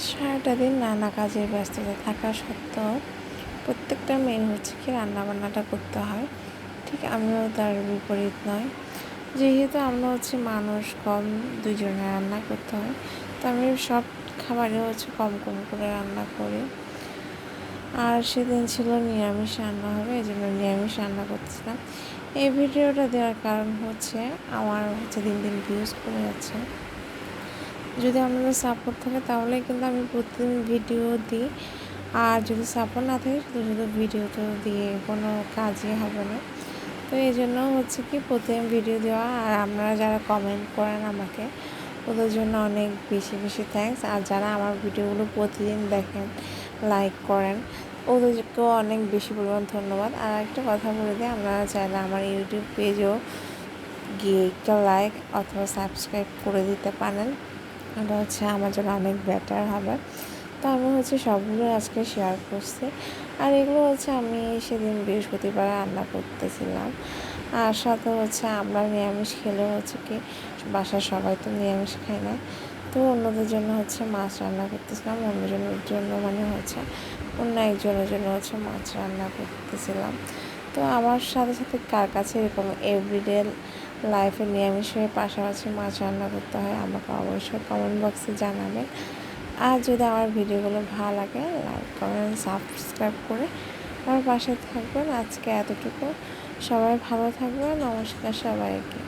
সারাটা দিন নানা কাজের ব্যস্ততা থাকা সত্ত্বেও প্রত্যেকটা মেয়ের হচ্ছে কি রান্নাবান্নাটা করতে হয়। ঠিক আমিও তার বিপরীত নয়। যেহেতু আমরা হচ্ছে মানুষ কম, দুজনে রান্না করতে হয়, তো আমি সব খাবারে হচ্ছে কম কম করে রান্না করি। আর সেদিন ছিল নিরামিষ রান্না হবে, এই জন্য নিরামিষ রান্না করছিলাম। এই ভিডিওটা দেওয়ার কারণ হচ্ছে আমার হচ্ছে দিন দিন ভিউজ কমে যাচ্ছে। যদি আপনাদের সাপোর্ট থাকে তাহলে কিন্তু আমি প্রতিদিন ভিডিও দিই, আর যদি সাপোর্ট না থাকে শুধু শুধু ভিডিও তো দিয়ে কোনো কাজই হবে না। তো এই জন্য হচ্ছে কি প্রতিদিন ভিডিও দেওয়া। আর আপনারা যারা কমেন্ট করেন আমাকে, ওদের জন্য অনেক বেশি বেশি থ্যাঙ্কস। আর যারা আমার ভিডিওগুলো প্রতিদিন দেখেন, লাইক করেন, ওদেরকেও অনেক বেশি পরিমাণ ধন্যবাদ। আর একটা কথা বলে দিই, আপনারা চাইলে আমার ইউটিউব পেজেও গিয়ে একটা লাইক অথবা সাবস্ক্রাইব করে দিতে পারেন। এটা হচ্ছে আমার জন্য অনেক বেটার হবে। তো আমি হচ্ছে সবগুলো আজকে শেয়ার করছি। আর এগুলো হচ্ছে আমি সেদিন বৃহস্পতিবার রান্না করতেছিলাম। আর সাথে হচ্ছে আমরা নিরামিষ খেলেও হচ্ছে কি বাসার সবাই তো নিরামিষ খায় না, তো অন্যদের জন্য হচ্ছে মাছ রান্না করতেছিলাম। অন্যজনের জন্য মানে হচ্ছে অন্য একজনের জন্য হচ্ছে মাছ রান্না করতেছিলাম। তো আমার সাথে সাথে কার কাছে এরকম এভরিডে লাইফে নিরামিষের পাশাপাশি মাছ রান্না করতে হয় আমাকে অবশ্যই কমেন্ট বক্সে জানাবেন। আর যদি আমার ভিডিওগুলো ভালো লাগে, লাইক কমেন্ট সাবস্ক্রাইব করে আমার পাশে থাকবেন। আজকে এতটুকু, সবাই ভালো থাকবেন। নমস্কার সবাইকে।